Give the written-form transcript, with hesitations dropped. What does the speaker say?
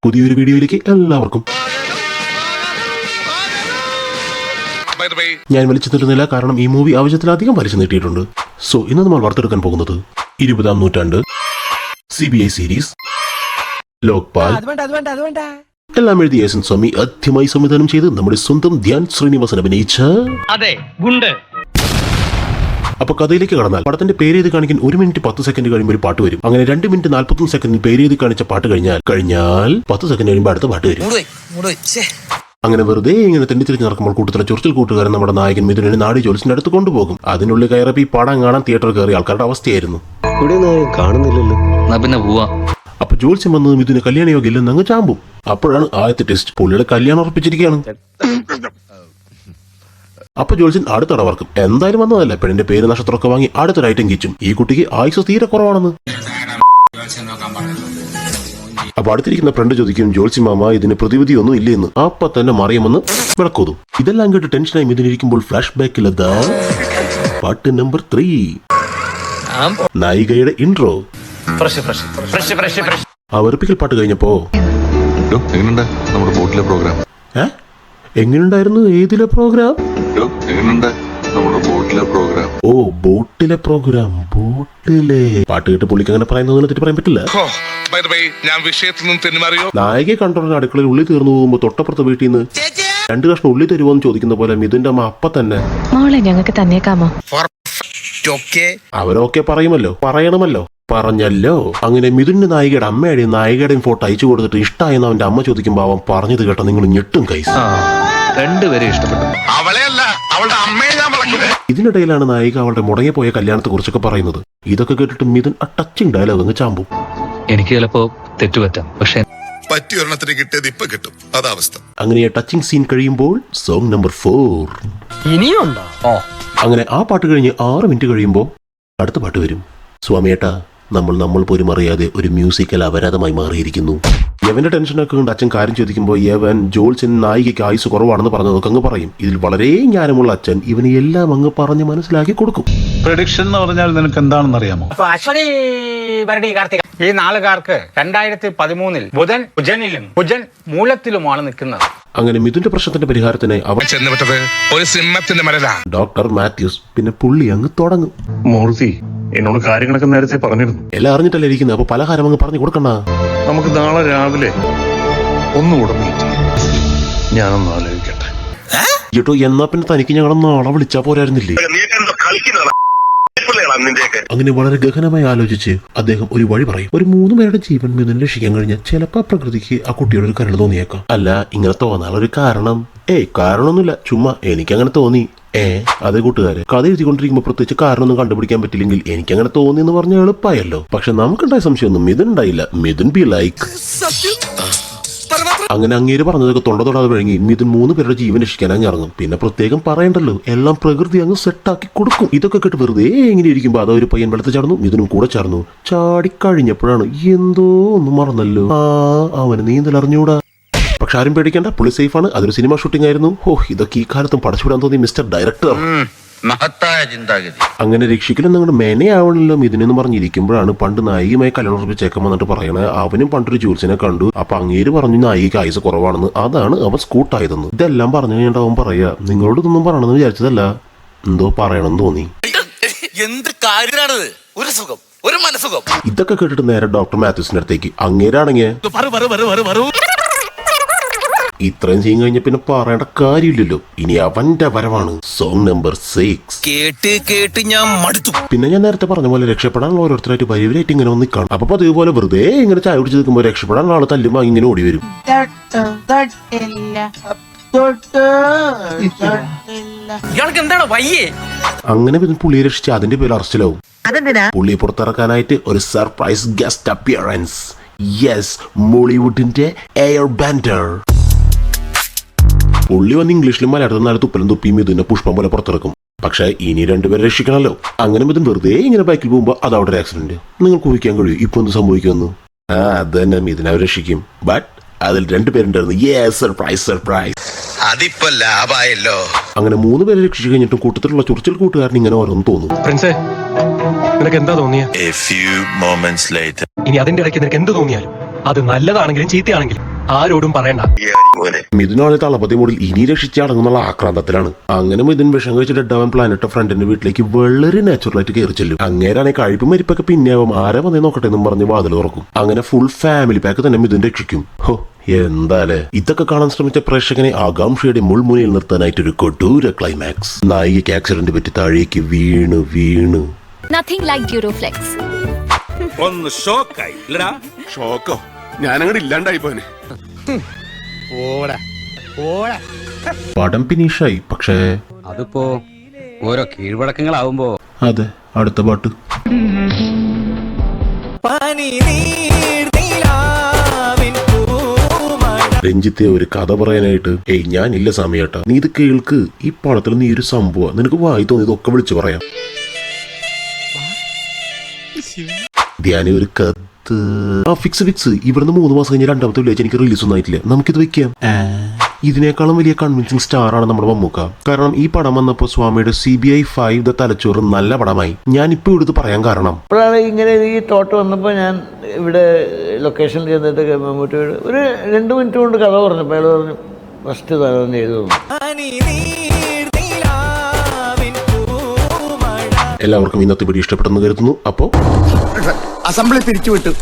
പുതിയൊരു വീഡിയോയിലേക്ക് എല്ലാവർക്കും. ഞാൻ വലിച്ചു നീട്ടുന്നില്ല, കാരണം ഈ മൂവി ആവശ്യത്തിലധികം വലിച്ചു നീട്ടിയിട്ടുണ്ട്. സോ ഇന്ന് നമ്മൾ വാർത്തെടുക്കാൻ പോകുന്നത് 20-ാം നൂറ്റാണ്ട് CBI സീരീസ് ലോക്പാൽ. എല്ലാം എഴുതി യേസൻ സ്വാമി ആദ്യമായി സംവിധാനം ചെയ്ത് നമ്മുടെ സ്വന്തം ധ്യാൻ ശ്രീനിവാസൻ അഭിനയിച്ച അപ്പൊ കഥയിലേക്ക് കടന്നാൽ പടത്തിന്റെ പേരെഴുതി കാണിക്കാൻ 1 മിനിറ്റ് 10 സെക്കൻഡ് കഴിയുമ്പോൾ ഒരു പാട്ട് വരും. അങ്ങനെ 2 മിനിറ്റ് 41 സെക്കൻഡിൽ പേരെഴുതി കാണിച്ച പാട്ട് കഴിഞ്ഞാൽ 10 സെക്കൻഡ് കഴിയുമ്പോൾ അടുത്ത പാട്ട് വരും. അങ്ങനെ വെറുതെ ഇങ്ങനെ തെണ്ടിത്തിരിച്ച് നടക്കുമ്പോൾ കൂട്ടത്തിലെ ചൊറിച്ചിൽ കൂട്ടുകാരൻ നമ്മുടെ നായകൻ മിഥുനെ നാടി ജോലിസിന്റെ അടുത്ത് കൊണ്ടുപോകും. അതിനുള്ളിൽ കയറപ്പി പടം കാണാൻ തിയേറ്ററിൽ കയറിയ ആൾക്കാരുടെ അവസ്ഥയായിരുന്നു. അപ്പൊ ജോത്സ്യം വന്നത് മിഥുന് കല്യാണ യോഗം ഇല്ലെന്ന് അങ്ങ് ചാമ്പും. അപ്പോഴാണ് ആദ്യത്തെ ടെസ്റ്റ്. പുള്ളിയുടെ കല്യാണം ഉറപ്പിച്ചിരിക്കുകയാണ്. അപ്പൊ ജോത്സ്യൻ അടുത്ത അടവർക്കും. എന്തായാലും വന്നതല്ല, പെണ്ണിന്റെ പേര് നക്ഷത്രമൊക്കെ വാങ്ങി അടുത്തൊരു ഐറ്റം കിച്ചും. ഈ കുട്ടിക്ക് ആയുസ് തീരെ കുറവാണെന്ന്. അപ്പൊ അടുത്തിരിക്കുന്ന ഫ്രണ്ട് ചോദിക്കും, ജോത്സ്യ മാമ ഇതിന് പ്രതിവിധി ഒന്നും ഇല്ലെന്ന്. അപ്പൊ തന്നെ മറിയുമെന്ന് വിളക്കോതും. ഇതെല്ലാം കേട്ട് ടെൻഷനായി മിഥുനിരിക്കുമ്പോൾ ഫ്ലാഷ് ബാക്കിലെന്താ പാട്ട് നമ്പർ 3, നായികയുടെ ഇൻട്രോ. ആ വെറുപ്പിക്കൽ പാട്ട് കഴിഞ്ഞപ്പോ എങ്ങനെയുണ്ടായിരുന്നു ഏതിലെ പ്രോഗ്രാം? ഓ, ബോട്ടിലെ പ്രോഗ്രാം. ബോട്ടിലെ പാട്ട് കേട്ട് പുള്ളിക്ക് അങ്ങനെ പറയുന്നതിനെ തെറ്റി പറയാൻ പറ്റില്ല. നായികയെ കണ്ടോടെ അടുക്കളയിൽ ഉള്ളി തീർന്നു പോകുമ്പോ തൊട്ടപ്പുറത്ത് വീട്ടിൽ നിന്ന് 2 കഷ്ണം ഉള്ളി തരുമോന്ന് ചോദിക്കുന്ന പോലെ മിഥുന്റെ അമ്മ അപ്പ തന്നെ ഞങ്ങൾക്ക് തന്നേക്കാമോ? അവരൊക്കെ പറയുമല്ലോ, പറയണമല്ലോ, പറഞ്ഞല്ലോ. അങ്ങനെ മിഥുന്റെ നായികയുടെ അമ്മയുടെയും നായികയുടെയും ഫോട്ടോ അയച്ചു കൊടുത്തിട്ട് ഇഷ്ടമായെന്ന് അവന്റെ അമ്മ ചോദിക്കുമ്പോ അവൻ പറഞ്ഞത് കേട്ടോ നിങ്ങൾ ഞെട്ടും കൈസ്. ഇതിനിടയിലാണ് നായിക അവളുടെ മുടങ്ങി പോയ കല്യാണത്തെ കുറിച്ചൊക്കെ പറയുന്നത്. ഇതൊക്കെ കേട്ടിട്ട് മിഥുൻ ആ ടച്ചിങ് ഡയലോഗ് അങ്ങ് ചാമ്പും. എനിക്ക് ചിലപ്പോ തെറ്റുപറ്റാം, പക്ഷെ അങ്ങനെ ടച്ചിങ് സീൻ കഴിയുമ്പോൾ സോങ് നമ്പർ 4 ഇനിയുണ്ടോ? അങ്ങനെ ആ പാട്ട് കഴിഞ്ഞ് 6 മിനിറ്റ് കഴിയുമ്പോൾ അടുത്ത പാട്ട് വരും. സ്വാമിയേട്ടാ, നമ്മൾ പോലും അറിയാതെ ഒരു മ്യൂസിക്കൽ അപരാധമായി മാറിയിരിക്കുന്നു. യവന്റെ ടെൻഷനൊക്കെ കൊണ്ട് അച്ഛൻ കാര്യം ചോദിക്കുമ്പോൾ യവൻ ജോത്സ്യൻ നായികയ്ക്ക് ആയുസ് കുറവാണെന്ന് പറഞ്ഞതൊക്കെ അങ്ങ് പറയും. ഇതിൽ വളരെ ജ്ഞാനമുള്ള അച്ഛൻ ഇവന് എല്ലാം അങ്ങ് പറഞ്ഞ് മനസ്സിലാക്കി കൊടുക്കും. പ്രഡിക്ഷൻ എന്ന് പറഞ്ഞാൽ നിനക്ക് എന്താണെന്ന് അറിയാമോ? അശ്വതി ഭരണി കാർത്തിക ഈ 4 കാർക്ക് 2013 ബുധൻ കുജൻ മൂലത്തിലുമാണ് നിൽക്കുന്നത്. അങ്ങനെ മിഥുന്റെ പ്രശ്നത്തിന്റെ പരിഹാരത്തിന് അവൻ ചെന്നുവിട്ടത് ഒരു സിംഹത്തിന്റെ മരലാണ്. ഡോക്ടർ മാത്യൂസ്. പിന്നെ പുള്ളി അങ്ങ് തുടങ്ങും. മൂർത്തി എന്നോട് കാര്യങ്ങളൊക്കെ നേരത്തെ പറഞ്ഞിരുന്നു. എല്ലാം അറിഞ്ഞിട്ടല്ലേ ഇരിക്കുന്നത്, അപ്പൊ പലഹാരം അങ്ങ് പറഞ്ഞു കൊടുക്കണ്ട. നമുക്ക് നാളെ രാവിലെ ഒന്നുകൂടെ മീറ്റ് ചെയ്യാം. ഞാനൊന്ന് ആലോചിക്കട്ടെ. കേട്ടോ, എന്നാ പിന്നെ തനിക്ക് ഞങ്ങളൊന്ന് നാളെ വിളിച്ചാ പോരായിരുന്നില്ലേ? അങ്ങനെ വളരെ ഗഹനമായി ആലോചിച്ച് അദ്ദേഹം ഒരു വഴി പറയും. ഒരു 3 പേരുടെ ജീവൻ മിഥുനെ രക്ഷിക്കാൻ കഴിഞ്ഞാൽ ചിലപ്പോ പ്രകൃതിക്ക് ആ കുട്ടിയോട് ഒരു കരുണ തോന്നിയേക്കാം. അല്ല, ഇങ്ങനെ തോന്നാനൊരു കാരണം? കാരണമൊന്നുമില്ല, ചുമ്മാ എനിക്കങ്ങനെ തോന്നി. അതേ കൂട്ടുകാരെ, കഥ എഴുതിക്കൊണ്ടിരിക്കുമ്പോൾ പ്രത്യേകിച്ച് കാരണമൊന്നും കണ്ടുപിടിക്കാൻ പറ്റില്ലെങ്കിൽ എനിക്കങ്ങനെ തോന്നി എന്ന് പറഞ്ഞാൽ എളുപ്പമായല്ലോ. പക്ഷെ നമുക്കുണ്ടായ സംശയമൊന്നും മിഥുൻ ഉണ്ടായില്ല. Mithun be like. അങ്ങനെ അങ്ങേര് പറഞ്ഞതൊക്കെ തൊടാതെ വഴങ്ങി മിഥുൻ 3 പേരുടെ ജീവൻ രക്ഷിക്കാനായി ഇറങ്ങും. പിന്നെ പ്രത്യേകം പറയണ്ടല്ലോ, എല്ലാം പ്രകൃതി അങ്ങ് സെറ്റാക്കി കൊടുക്കും. ഇതൊക്കെ കേട്ട് വെറുതെ എങ്ങനെ ഇരിക്കുമ്പോ അതൊരു പയ്യൻ വെള്ളത്തിൽ ചാടുന്നു. മിഥുനും കൂടെ ചാടുന്നു. ചാടിക്കഴിഞ്ഞപ്പോഴാണ് എന്തോ ഒന്നും മറന്നല്ലോ. അവന് നീന്തൽ അറിഞ്ഞൂടാ. പക്ഷെ ആരും പേടിക്കേണ്ട, പുള്ളി സേഫാണ്. അതൊരു സിനിമ ഷൂട്ടിംഗ് ആയിരുന്നു. ഇതൊക്കെ ഈ കാലത്തും പടച്ചുവിടാൻ തോന്നി മിസ്റ്റർ ഡയറക്ടർ. അങ്ങനെ രക്ഷിക്കലും നിങ്ങളുടെ മെനയാവണല്ലോ ഇതിനെന്ന് പറഞ്ഞിരിക്കുമ്പോഴാണ് പണ്ട് നായികയുമായി കല്യാണം ഉറപ്പിച്ചേക്കാൻ വന്നിട്ട് പറയണേ അവനും പണ്ടൊരു ജോത്സ്യനെ കണ്ടു. അപ്പൊ അങ്ങേര് പറഞ്ഞു നായികക്ക് ആയുസ് കുറവാണെന്ന്. അതാണ് അവൻ സ്കൂട്ടായതെന്ന്. ഇതെല്ലാം പറഞ്ഞു കഴിഞ്ഞിട്ട് അവൻ പറയാ, നിങ്ങളോട് ഇതൊന്നും പറയണമെന്ന് വിചാരിച്ചതല്ല, എന്തോ പറയണമെന്ന് തോന്നി. എന്ത് കാര്യമാണത്? ഒരു സുഖം, ഒരു മനസുഖം. ഇതൊക്കെ കേട്ടിട്ട് നേരെ ഡോക്ടർ മാത്യൂസിന്റെ അടുത്തേക്ക്. അങ്ങേരാണെങ്കിൽ ഇത്രയും സീൻ കഴിഞ്ഞ പിന്നെ പറയേണ്ട കാര്യമില്ലല്ലോ. ഇനി അവന്റെ വരവാണ്. Song number 6. കേട്ട് ഞാൻ മടുത്തു. പിന്നെ ഞാൻ നേരത്തെ പറഞ്ഞ പോലെ രക്ഷപ്പെടാനുള്ള ഓരോരുത്തരായിട്ട് വരിവരായിട്ട് ഇങ്ങനെ വന്ന് കാണും. അപ്പൊ അതുപോലെ വെറുതെ ഇങ്ങനെ ചായ കുടിച്ച് നിൽക്കുമ്പോൾ രക്ഷപ്പെടാനുള്ള ആള് തല്ലുമ്പോ ഇങ്ങനെ ഓടി വരും. അങ്ങനെ പിന്നെ പുള്ളിയെ രക്ഷിച്ച് അതിന്റെ പേര് അറസ്റ്റിലാവും. പുള്ളിയെ പുറത്തിറക്കാനായിട്ട് ഒരു സർപ്രൈസ് ഗസ്റ്റ് അപ്പിയറൻസ്. യെസ്, മോളിവുഡിന്റെ എയർ ബാൻഡർ. പുള്ളി വന്ന് ഇംഗ്ലീഷിലും മലയാളത്തിൽ നാല് തുപ്പലും തുപ്പിയും ഇതിന്റെ പുഷ്പം പോലെ പുറത്തിറക്കും. പക്ഷെ ഇനി 2 പേരെ രക്ഷിക്കണല്ലോ. അങ്ങനെ മിഥുൻ വെറുതെ ഇങ്ങനെ ബൈക്കിൽ പോകുമ്പോ അതവിടെ ഒരു ആക്സിഡന്റ്. നിങ്ങൾക്ക് ഊഹിക്കാൻ കഴിയും ഇപ്പൊ എന്ത് സംഭവിക്കുമെന്ന്. അത് തന്നെ, മിഥുൻ അവർ രക്ഷിക്കും. ബട്ട് അതിൽ 2 പേരുണ്ടായിരുന്നു. സർപ്രൈസ്. അതിപ്പോ ലാഭായല്ലോ. അങ്ങനെ 3 പേരെ രക്ഷിച്ചു കഴിഞ്ഞിട്ടും കൂട്ടത്തിലുള്ള ചുറിച്ചിൽ കൂട്ടുകാരൻ ഇങ്ങനെ ഓരോന്ന് തോന്നും. പ്രിൻസേ, നിനക്ക് എന്താ തോന്നിയ? A few moments later. ഇനി അതിന്റെ ഇടയ്ക്ക് നിനക്ക് എന്ത് തോന്നിയാലും അത് നല്ലതാണെങ്കിലും ചീത്തയാണെങ്കിലും ആരോടും പറയണ്ട. മിഥുനാണ് തളപതി മോഡിൽ ഇനി രക്ഷിച്ചടങ്ങുന്നുള്ള ആക്രാന്തത്തിലാണ്. അങ്ങനെ മിഥുൻ വിഷം കഴിച്ച് ഡെഡാവൻ പ്ലാനറ്റ് ഫ്രണ്ടിന്റെ വീട്ടിലേക്ക് വളരെ നാച്ചുറലായിട്ട് കയറി ചെല്ലും. അങ്ങേരാണ് കഴിപ്പും മരിപ്പൊക്കെ പിന്നെയാവും, ആരെ വന്നേ നോക്കട്ടെ എന്നും പറഞ്ഞ് വാതിൽ തുറക്കും. അങ്ങനെ ഫുൾ ഫാമിലി പാക്ക് തന്നെ മിഥുൻ രക്ഷിക്കും. ഹോ എന്താലേ, ഇതൊക്കെ കാണാൻ ശ്രമിച്ച പ്രേക്ഷകനെ ആകാംക്ഷയുടെ മുൾമുനയിൽ നിർത്താനായിട്ട് ഒരു കൊടൂര ക്ലൈമാക്സ്. നായികയ്ക്ക് ആക്സിഡന്റ് പറ്റി താഴേക്ക് വീണ് Nothing like Duroflex. ഒന്ന് ഷോക്കായി ഇല്ലടാ. ഷോക്കോ ഞാനങ്ങോട്ട് ഇല്ലാണ്ടായി പോനെ. പടം ഫിനിഷായി. പക്ഷേ അതിപ്പോ ഓരോ കീഴ്വഴക്കങ്ങളാവുമ്പോ അതെ, അടുത്ത പാട്ട് രഞ്ജിത്തെ ഒരു കഥ പറയാനായിട്ട് ഞാനില്ല സമയേട്ടാ, നീ ഇത് കേൾക്ക്. ഈ പടത്തിൽ നീ ഒരു സംഭവം, നിനക്ക് വായി തോന്നിയതൊക്കെ വിളിച്ചു പറയാം. ധ്യാന ഒരു കത്ത്. ഫിക്സ് ഇവിടുന്ന് 3 മാസം കഴിഞ്ഞ് രണ്ടാമത്തെ വിളിച്ച് എനിക്ക് റിലീസ് ഒന്നും ആയിട്ടില്ല. നമുക്കിത് വെക്കാം. ഇതിനേക്കാളും വലിയ കൺവിൻസിങ് സ്റ്റാർ ആണ് നമ്മുടെ മമ്മൂക്ക. കാരണം ഈ പടം വന്നപ്പോൾ സ്വാമിയുടെ CBI 5 ദ തലച്ചോറ് നല്ല പടമായി. ഞാൻ ഇപ്പൊ ഇവിടുത്തെ പറയാൻ കാരണം അപ്പോഴാണ് ഇങ്ങനെ ഈ തോട്ട് വന്നപ്പോൾ ഞാൻ ഇവിടെ ലൊക്കേഷൻ ചെന്നിട്ട് മമ്മൂട്ടിയോട് ഒരു 2 മിനിറ്റ് കൊണ്ട് കഥ പറഞ്ഞപ്പോൾ അയാൾ പറഞ്ഞു ഫസ്റ്റ് തലവന്ന് എഴുതുന്നു. എല്ലാവർക്കും ഇന്നത്തെ വീഡിയോ ഇഷ്ടപ്പെട്ടെന്ന് കരുതുന്നു. അപ്പോൾ അസംബ്ലി പിരിച്ചുവിട്ടു.